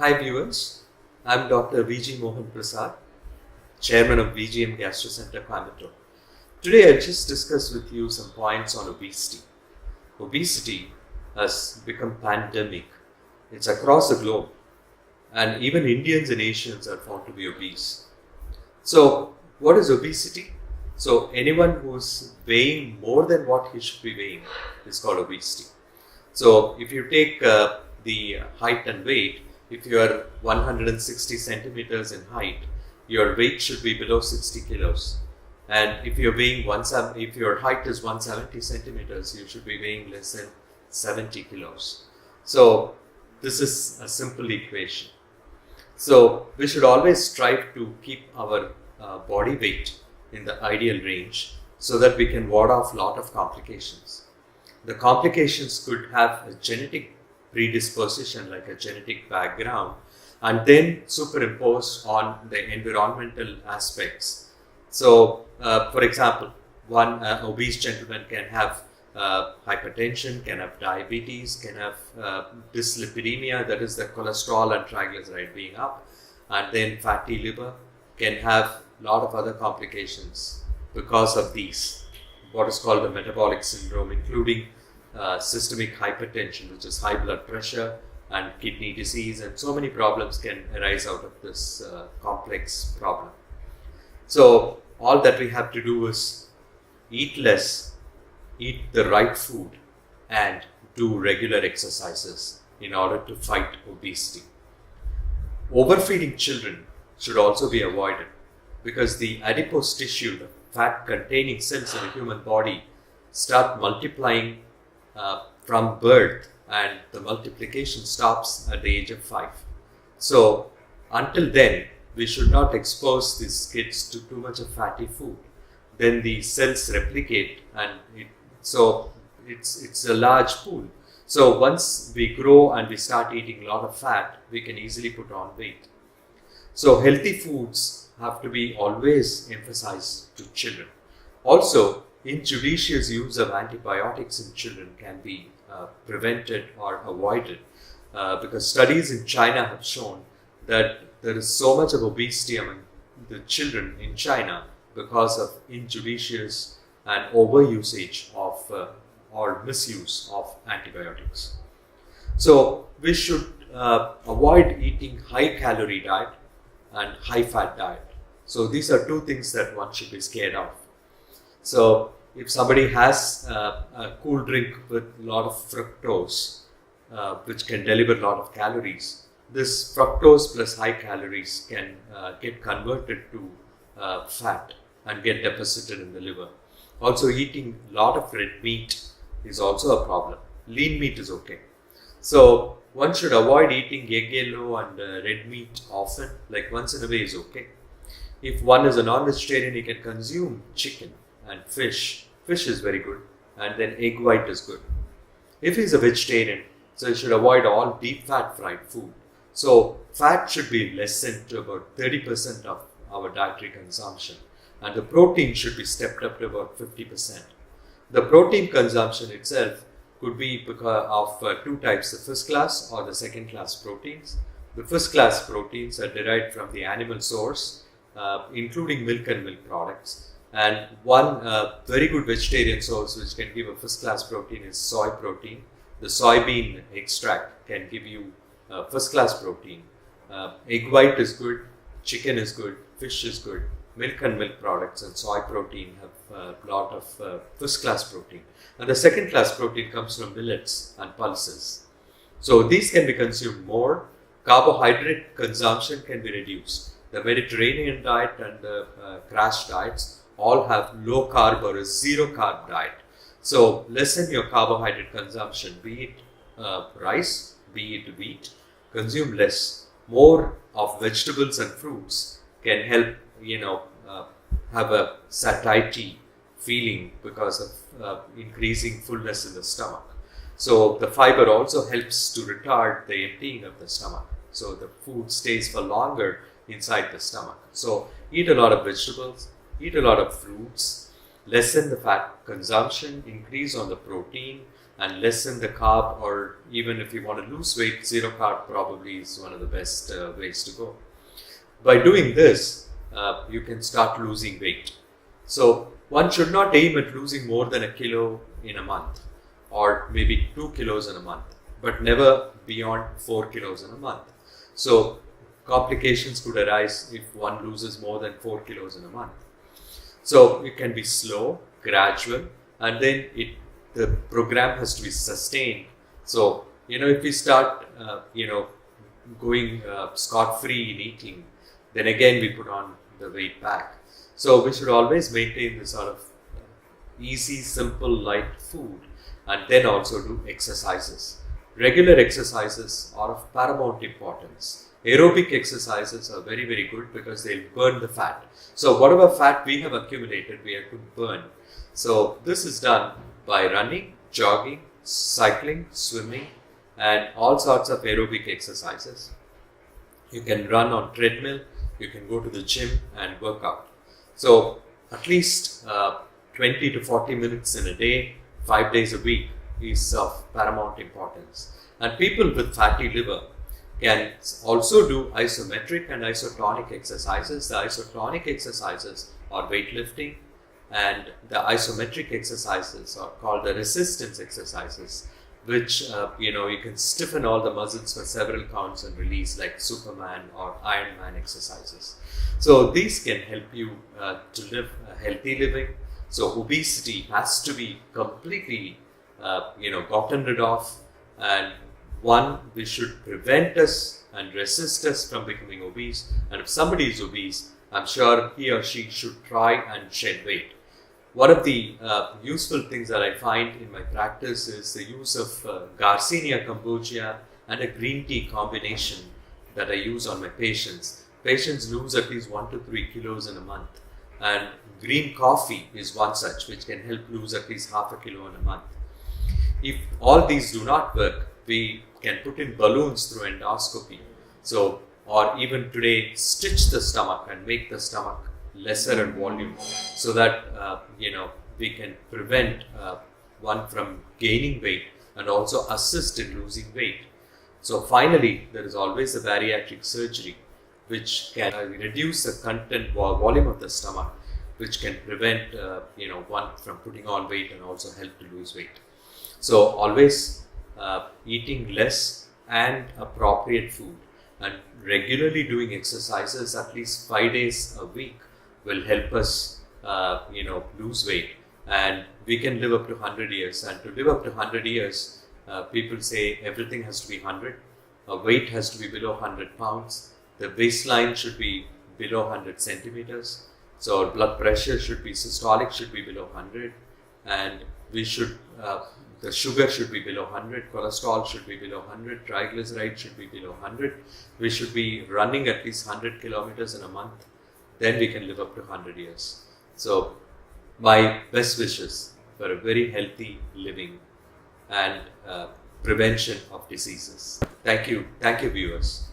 Hi viewers, I'm Dr. VG Mohan Prasad, Chairman of VGM Center Coimbatore. Today I'll just discuss with you some points on obesity. Obesity has become pandemic. It's across the globe, and even Indians and Asians are found to be obese. So what is obesity? So anyone who's weighing more than what he should be weighing is called obesity. So if you take the height and weight, if you are 160 centimeters in height, your weight should be below 60 kilos. And if you're weighing if your height is 170 centimeters, you should be weighing less than 70 kilos. So this is a simple equation. So we should always strive to keep our body weight in the ideal range so that we can ward off a lot of complications. The complications could have a genetic predisposition, like a genetic background, and then superimposed on the environmental aspects. So, for example, one obese gentleman can have hypertension, can have diabetes, can have dyslipidemia, that is the cholesterol and triglyceride being up, and then fatty liver, can have a lot of other complications because of these, what is called the metabolic syndrome, including systemic hypertension, which is high blood pressure, and kidney disease, and so many problems can arise out of this complex problem. So all that we have to do is eat less, eat the right food, and do regular exercises in order to fight obesity. Overfeeding children should also be avoided because the adipose tissue, the fat containing cells in the human body, start multiplying from birth, and the multiplication stops at the age of 5. So until then, we should not expose these kids to too much of fatty food. Then the cells replicate, and it's a large pool. So once we grow and we start eating a lot of fat, we can easily put on weight. So healthy foods have to be always emphasized to children. Also, injudicious use of antibiotics in children can be prevented or avoided because studies in China have shown that there is so much of obesity among the children in China because of injudicious and overusage of or misuse of antibiotics. So we should avoid eating high calorie diet and high fat diet. So these are two things that one should be scared of. So if somebody has a cool drink with a lot of fructose, which can deliver a lot of calories, this fructose plus high calories can get converted to fat and get deposited in the liver. Also, eating a lot of red meat is also a problem. Lean meat is okay. So one should avoid eating egg yellow and red meat often, like once in a way is okay. If one is a non-vegetarian, he can consume chicken and fish. Fish is very good, and then egg white is good. If he's a vegetarian, so he should avoid all deep fat fried food. So fat should be lessened to about 30% of our dietary consumption, and the protein should be stepped up to about 50%. The protein consumption itself could be because of two types, the first class or the second class proteins. The first class proteins are derived from the animal source, including milk and milk products. And one very good vegetarian source which can give a first class protein is soy protein. The soybean extract can give you first class protein. Egg white is good, chicken is good, fish is good. Milk and milk products and soy protein have a lot of first class protein. And the second class protein comes from millets and pulses. So these can be consumed more. Carbohydrate consumption can be reduced. The Mediterranean diet and the crash diets all have low carb or a zero carb diet. So lessen your carbohydrate consumption, be it rice, be it wheat, consume less. More of vegetables and fruits can help, have a satiety feeling because of increasing fullness in the stomach. So the fiber also helps to retard the emptying of the stomach. So the food stays for longer inside the stomach. So eat a lot of vegetables, eat a lot of fruits, lessen the fat consumption, increase on the protein, and lessen the carb, or even if you want to lose weight, zero carb probably is one of the best ways to go. By doing this, you can start losing weight. So one should not aim at losing more than a kilo in a month, or maybe 2 kilos in a month, but never beyond 4 kilos in a month. So complications could arise if one loses more than 4 kilos in a month. So it can be slow, gradual, and then the program has to be sustained. So, if we start, going scot-free in eating, then again we put on the weight back. So we should always maintain this sort of easy, simple, light food, and then also do exercises. Regular exercises are of paramount importance. Aerobic exercises are very, very good because they'll burn the fat. So whatever fat we have accumulated, we have to burn. So this is done by running, jogging, cycling, swimming, and all sorts of aerobic exercises. You can run on treadmill, you can go to the gym and work out. So at least 20 to 40 minutes in a day, 5 days a week is of paramount importance. And people with fatty liver can also do isometric and isotonic exercises. The isotonic exercises are weightlifting, and the isometric exercises are called the resistance exercises, which you can stiffen all the muscles for several counts and release, like Superman or Iron Man exercises. So these can help you to live a healthy living. So obesity has to be completely gotten rid of, and which should prevent us and resist us from becoming obese. And if somebody is obese, I'm sure he or she should try and shed weight. One of the useful things that I find in my practice is the use of Garcinia kombucha and a green tea combination that I use on my patients. Patients lose at least 1 to 3 kilos in a month, and green coffee is one such, which can help lose at least half a kilo in a month. If all these do not work, we can put in balloons through endoscopy. So, or even today, stitch the stomach and make the stomach lesser in volume, so that we can prevent one from gaining weight and also assist in losing weight. So finally, there is always a bariatric surgery, which can reduce the content or volume of the stomach, which can prevent one from putting on weight and also help to lose weight. So always eating less and appropriate food, and regularly doing exercises at least 5 days a week will help us lose weight, and we can live up to 100 years. And to live up to 100 years, people say everything has to be 100. Weight has to be below 100 pounds. The baseline should be below 100 centimeters. So our blood pressure should be systolic, should be below 100, and we should the sugar should be below 100, cholesterol should be below 100, triglycerides should be below 100. We should be running at least 100 kilometers in a month. Then we can live up to 100 years. So my best wishes for a very healthy living and prevention of diseases. Thank you viewers.